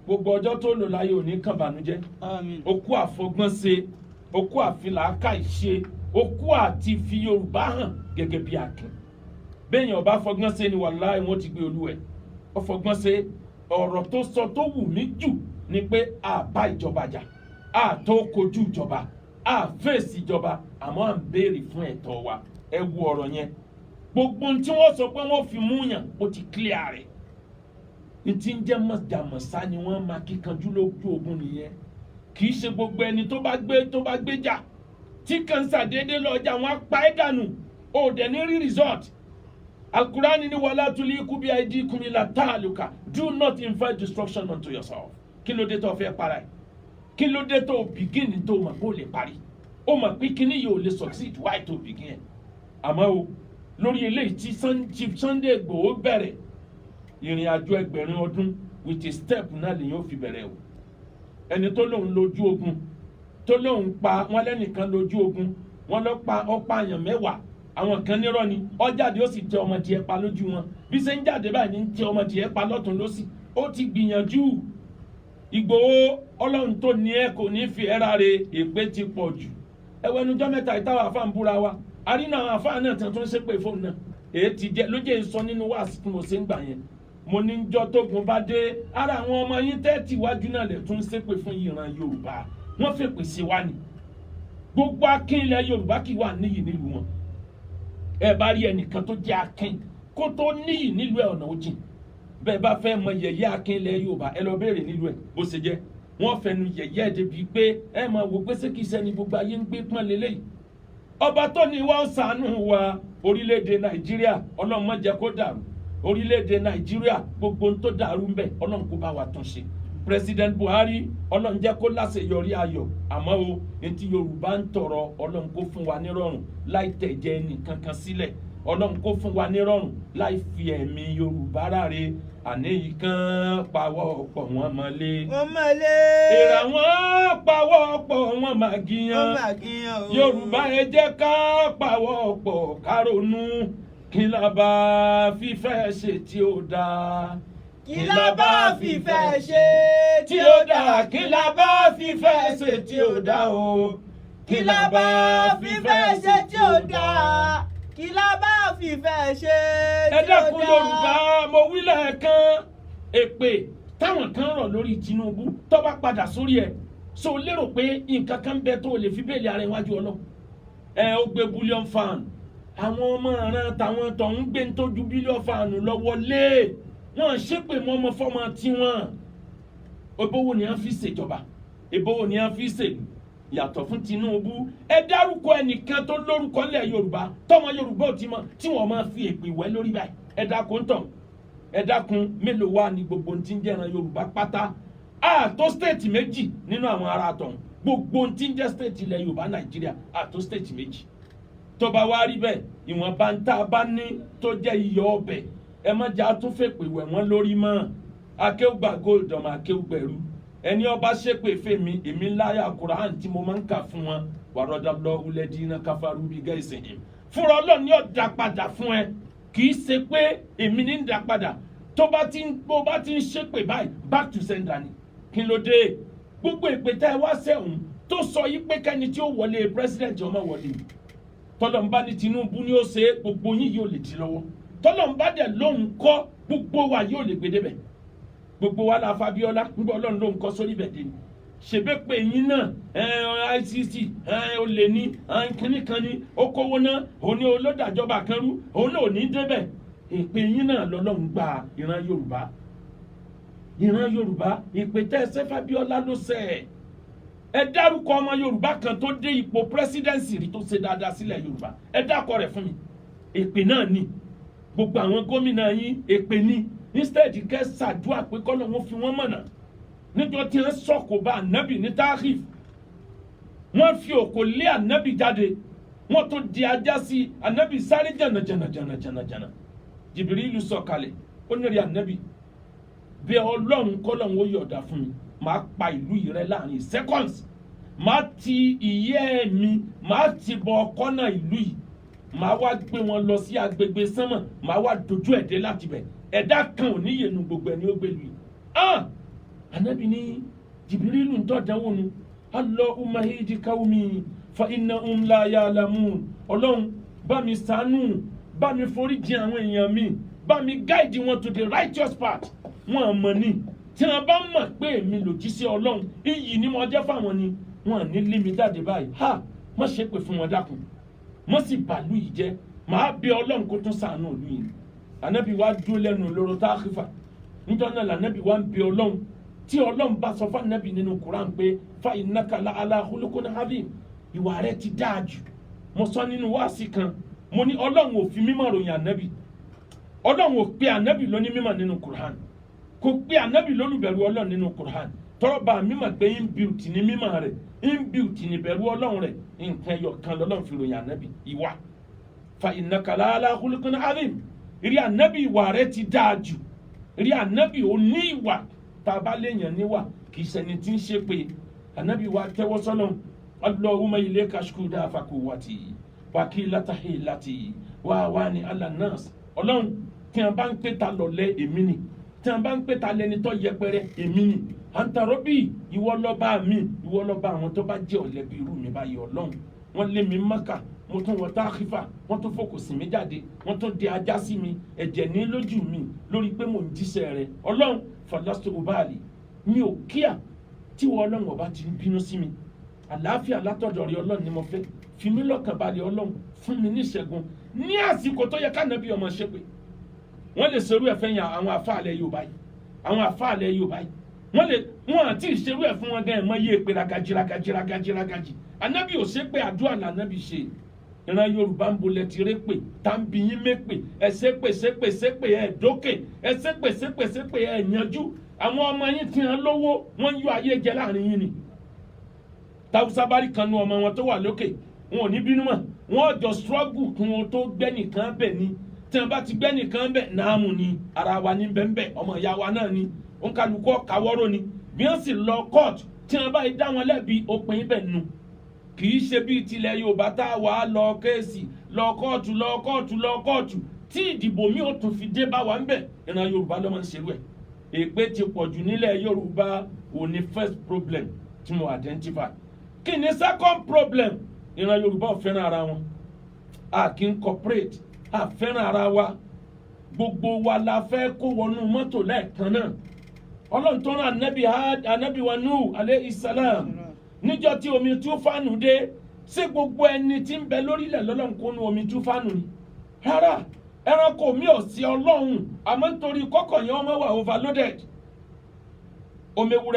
gbogbo ọjọ́ tó lò láyé òní kan bànújẹ́ okú àfọgbọ́n ṣe okú àfilàákà ìṣe okú àti fi Yorùbá hàn gẹ́gẹ́ bí akin bẹ́ẹ̀yàn ọba fọgbọ́n ṣe ni wàláhì wọ́n ti gbé olú ẹ̀ ó fọgbọ́n ṣe ọ̀rọ̀ tó sọ tó wù mí jù ni pé àbá ìjọba jà àtó kojú ìjọba àfẹ́sì ìjọba àmọ́ à ń béèrè fún ẹ̀tọ́ wa ẹ wo ọ̀rọ̀ yẹn gbogbo tí wọ́n sọ pé wọ́n fi mú yàn ó ti clear rẹ̀ ní tí ń jẹ́ mọ̀jàmọ̀sá ni wọ́n máa kíkanjú lójú ogun nìyẹn kì í ṣe gbogbo ẹni tó bá gbé jà tí kanṣa déédéé lọ́jà wọn á pa ẹ́ dànù ó dẹ̀ ní rí result Al-Qur'ani ni wala tuliku bi aydikum ila ta'aluka do not invite destruction unto yourself kí ló dé tó fẹ́ para ẹ̀ kí ló dé tó begin tó mọ̀ kó lè parí ó mọ̀ pé kíní yóò lè succeed why tó begin ẹ̀ àmọ́ o lórí eléyìí tí Chief Sunday Igboho bẹ̀rẹ̀ ìrìn àjò ẹgbẹ̀rin ọdún with a step náà lèyìn ó fi bẹ̀rẹ̀ o ẹni tó lóun lójú ogun tó lóun pa wọn lẹ́nìkan lójú ogun wọn lọ pa ọ̀pá àyàn 10 àwọn kan nírọ́ ni ó jáde ó sì tẹ ọmọdé pa lójú wọn bí ṣe ń jáde báyìí ní tẹ ọmọdé pa lọ́tún lósì ó ti gbìyànjú Ìgbòho Ọlọ́run tó ní ẹ kò ní fi ẹ́ra re èpè ti pọ̀ jù ẹwẹ́nujọ́ mẹ́ta ìtawà àfa ń búra wa àrínà àwọn àfa náà tí wọ́n tún ṣépè fóònù náà èyí ti jẹ́ lójé sọ nínú wáàsí tí mo ṣe ń gbà yẹn mo ní jọ́ tógun bá dé ara àwọn ọmọ yín tẹ́tì wájú náà lè tún ṣépè fún ìran Yorùbá wọ́n fèpè sí wa ni gbogbo akin ilẹ̀ Yorùbá kì í wà níyì nílùú wọn ẹ bá rí ẹnìkan tó jẹ́ akin kó tó níyì nílùú ẹ̀ ọ̀nà òjìn bẹ́ẹ̀ bá fẹ́ mọ yẹ̀yẹ́ akin ilẹ̀ Yorùbá ẹ lọ béèrè nílùú ẹ̀ bó ṣe jẹ́ wọ́n fẹnu yẹ̀yẹ́ débi pé ẹ máa wò pé sékìsẹ́ ni gbogbo ayé ń gbé pọ́n lélẹ́yìí ọba tó ní wá ń ṣàánú wa orílẹ̀-èdè Nàìjíríà Ọlọ́run má jẹ́ kó dàrú orílẹ̀-èdè Nàìjíríà gbogbo ń tó dàrú ń bẹ̀ ọlọ́run kó bá wa tún ṣe President Buhari ọlọ́run jẹ́ kó láṣeyọrí ayọ̀ àmọ́ o etí Yorùbá ń tọrọ ọlọ́run kó fún wa nírọ̀rùn láì tẹ̀jẹ̀ ẹnì kankan sílẹ̀ ọlọ́run kó fún wa nírọ̀rùn láì fi ẹ̀mí Yorùbá ráre àní yìí kan pawọ́ pọ̀ wọ́n mọ́lé. wọ́n mọ́lé. ìrà wọn pawọ́ pọ̀ wọ́n máa gíyan. Yorùbá ẹ jẹ́ ká pawọ́ pọ̀ ká ronú kí la bá fífẹ́ ṣe tí ó dáa. kí la bá fífẹ́ ṣe tí ó dáa. kí la bá fífẹ́ ṣe tí ó dáa o. kí la bá fífẹ́ ṣe tí ó dáa. kí la bá fífẹ́ ṣe tí ó dáa. ẹ dákun Yorùbá mo wí lẹ́ẹ̀kan èpè táwọn kan rọ̀ lórí Tinubu tó bá padà sórí ẹ̀ so lérò pé nǹkan kan bẹ tó lè fi bẹ́ẹ̀lì ara iwájú ọlọ́ ó gbé billion fan àwọn ọmọ ọ̀ràn táwọn tó ń gbé nítójú billion fan lọ́wọ́ lé wọ́n ṣépè mọ́ ọmọ fọ́mọ tiwọn ìbówó ni wọ́n fi ṣèjọba ìbówó ni wọ́n fi ṣèlú yàtọ̀ fún Tinubu ẹ dárúkọ ẹnìkan tó lórúkọ lẹ̀ Yorùbá tọmọ Yorùbá ò ti mọ tí wọ́n máa fi èpè wẹ́ lórí báyìí ẹ dákun tán ẹ dákun mélòó wà ní gbogbo tí ń jẹ́ran Yorùbá pátá àtó stéètì méjì nínú àwọn ará àtọ̀hún gbogbo tí ń jẹ́ stéètì ilẹ̀ Yorùbá Nàìjíríà àtó stéètì méjì tó bá wá rí bẹ́ẹ̀ ìwọ̀nba ń tá a bá ní tó jẹ́ iyọ̀ ọbẹ̀ ẹ má jà tún fèpè wẹ̀ wọ́n lórí mọ́ akéwùgbà gold ọmọ akéwùgbẹ̀rú ẹni ọba ṣépè fèmí èmi láyà Kùránì tí mo máa ń kà fún wọn wàrọ̀dà lọ ulẹ̀dínà káfárú bí gẹ̀ẹ́sì yìí fúnra Ọlọ́run yóò dá padà fún ẹ kì í ṣe pé èmi ní dá padà tó bá ti ń ṣépè báyìí back to sender ni kí ló dé gbogbo èpè tá ẹ wá sẹ́hùn tó sọ yí pé kẹ́ni tí ó wọlé president ọmọ wọlé tọ́lọ́mbá ní Tinubu ni ó ṣe gbogbo yín yóò lè di lọ́wọ́ tọ́lọ́mbá dẹ̀ lóhùn kọ́ gbogbo wa yóò lè gbé débẹ̀ gbogbo wa la Fabiola nígbà Ọlọ́run lóhùn kọ́ sórí ibẹ̀ dé ni ṣèbé pé yín náà ICC olè ní kínní kan ní okòwò náà òní olódàjọba kan rú òun náà ò ní débẹ̀ èpè yín náà lọ́lọ́run gba ìran Yorùbá ìpè tẹ́ ẹ Fabiola ló ṣe ẹ dárúkọ ọmọ Yorùbá kan tó dé ipò presidency rí tó ṣe dáadáa sílẹ̀ Yorùbá ẹ dákọ rẹ̀ fún mi èpè náà ni gbogbo àwọn gómìnà yín èpè ni instead kẹ́ ṣàdúrà pé kọ́lọ́ wọn fi wọ́n mọ̀nà níjọ́ tí wọ́n sọ̀kò bá ànábì ní táàkì wọ́n fi òkò lé ànábì jáde wọ́n tó di ajá sí ànábì sáré jànàjànà Jìbìrìlù sọ̀kalẹ̀ ó ní rí ànábì bí Ọlọ́run kọ́lọ́run ó yọ̀ọ̀dà fún mi máa pa ìlú yìí rẹ́ láàrin seconds máa ti ìyẹ́ mi máa ti bọ ọkọ́nà ìlú yìí máa wá gbé wọn lọ sí agbègbè sánmọ̀ máa wá dojú ẹ̀dẹ́ láti bẹ̀ ẹ̀dá kan ò níyè nu gbogbo ẹni ó gbé lu yìí anabi ní Jìbìrìlù ń tọ́jàwó nu Allahumma hidi qawmi fa innahum la ya'lamun Ọlọ́run bá mi ṣàánú bá mi foríjì àwọn èèyàn mi bá mi guide wọn to the righteous path wọn mọ̀ ní tí wọn bá mọ̀ pé èmi lòjíṣẹ́ Ọlọ́run iyì ni mo jẹ́ fáwọn ni wọn ní lé mi jáde báyìí má ṣe pé fún wọn dákun má sì bàlú yìí jẹ́ màá bẹ Ọlọ́run kó tún ṣàánú ìlú yìí anabi wa dúró lẹ́nu lóró tá a kífà nítorí náà lànàbì wa ń bẹ Ọlọ́run tí Ọlọ́run bá sọ fún anabi nínú Quran pé fa innaka la ala khuluqin azim ìwà rẹ ti dáa jù mo sọ nínú wáàsí kan mo ní Ọlọ́run ò fi mímọ̀ ròyìn anabi Ọlọ́run ò pe anabi lóní mímọ̀ nínú Quran kò pe anabi lólùbẹ̀rù Ọlọ́run nínú Quran tọ́rọ̀bà mímọ̀ pé inbuilt ní mímọ̀ rẹ̀ inbuilt ní bẹ̀rù Ọlọ́run rẹ̀ nǹkan ẹyọ kan lọ́lọ́run fi ròyìn anabi ìwà fa innaka la ala khuluqin azim rí anabi ìwà rẹ̀ ti dáa jù rí anabi ò ní ìwà tá a bá léèyàn níwà kì í ṣẹni tí ń ṣe pé anabi wa tẹ́wọ́ sọ́nà Allahumma ilayka ashku da'fa quwwati wa qillata hilati wa wani ala nas Ọlọ́run tí wọ́n bá ń pè ta lọ́lẹ́ èmi ni tí wọ́n bá ń pè ta lẹ́ni tó yẹpẹrẹ èmi ni anta rabbi ìwọ lọ́ba mi ìwọ lọ́ba àwọn tó bá jẹ́ ọ̀lẹ́bí irú mi báyìí Ọlọ́run wọ́n lé mi Mákà mo tún wọ táàkìfà wọ́n tún fòkò sí mi jáde wọ́n tún di ajá sí mi ẹ̀jẹ̀ ní lójú mi lórí pé mò ń jíṣẹ́ rẹ̀ Ọlọ́run falastu ubali mi ò kíà tí wọ́n Ọlọ́run ọba ti ń bínú sí mi àlàáfíà látọ̀dọ̀ rẹ̀ Ọlọ́run ni mo fẹ́ fi mí lọ́kàn balẹ̀ Ọlọ́run fún mi ní ìṣẹ́gun ní àsìkò tó yẹ kánábì ọmọ ṣépè wọ́n lè ṣerú ẹ̀ fẹ́yìn àwọn àfáàlẹ̀ Yorùbá yìí àwọn àfáàlẹ̀ Yorùbá yìí wọ́n àti ìṣerú ẹ̀ fún wọn gan ẹ̀ mọ́ yé pé ragajì ànábì ò ṣépè àdúrà lànábì ṣe ìran Yorùbá ń bolẹ̀ ti ré pè tá ń bi yín mépè ẹ ṣépè ẹ dókè ẹ ṣépè ẹ yanjú àwọn ọmọ yín ti hàn lówó wọ́n ń yọ ayé jẹ láàrin yín ni táwùsá bá rí kan nu ọmọ wọn tó wà lókè wọn ò ní bínú mọ́ wọn jọ struggle kí wọn tó gbẹ́ nìkan bẹ̀ ni tí wọn bá ti gbẹ́ nìkan bẹ̀ náàmù ni ara wa ní bẹ́ẹ̀ ọmọ ìyá wa náà ni òǹkàlùkọ́ kàwọ́rọ́ ni bí wọ́n sì lọ court tí wọn bá dá wọn lẹ́bi òpin ibẹ̀ nu kì í ṣe bíi tilẹ̀ Yorùbá tá a wà á lọ kéèsì lọ kóòtù tí ìdìbò mi ò tún fi dé bá wa ń bẹ̀ ìran Yorùbá ló máa ń ṣerú ẹ̀ èpè ti pọ̀jù nílẹ̀ Yorùbá ò ní first problem tí mo identify kí ni second problem ìran Yorùbá ò fẹ́ràn ara wọn a kì í cooperate a fẹ́ràn ara wa gbogbo wa la fẹ́ kó wọnú mọ́tò lẹ́ẹ̀kan náà Ọlọ́run tó rán anabi wa Nuhu alayhi salam níjọ́ tí omi túfánù dé ṣé gbogbo ẹni tí ń bẹ lórílẹ̀ lọ́lọ́run kó nu omi túfánù ni rárá ẹranko mi ò sí Ọlọ́run àmọ́ nítorí kọ́kọ̀ yẹn ọmọ wà overloaded omi ewúrẹ́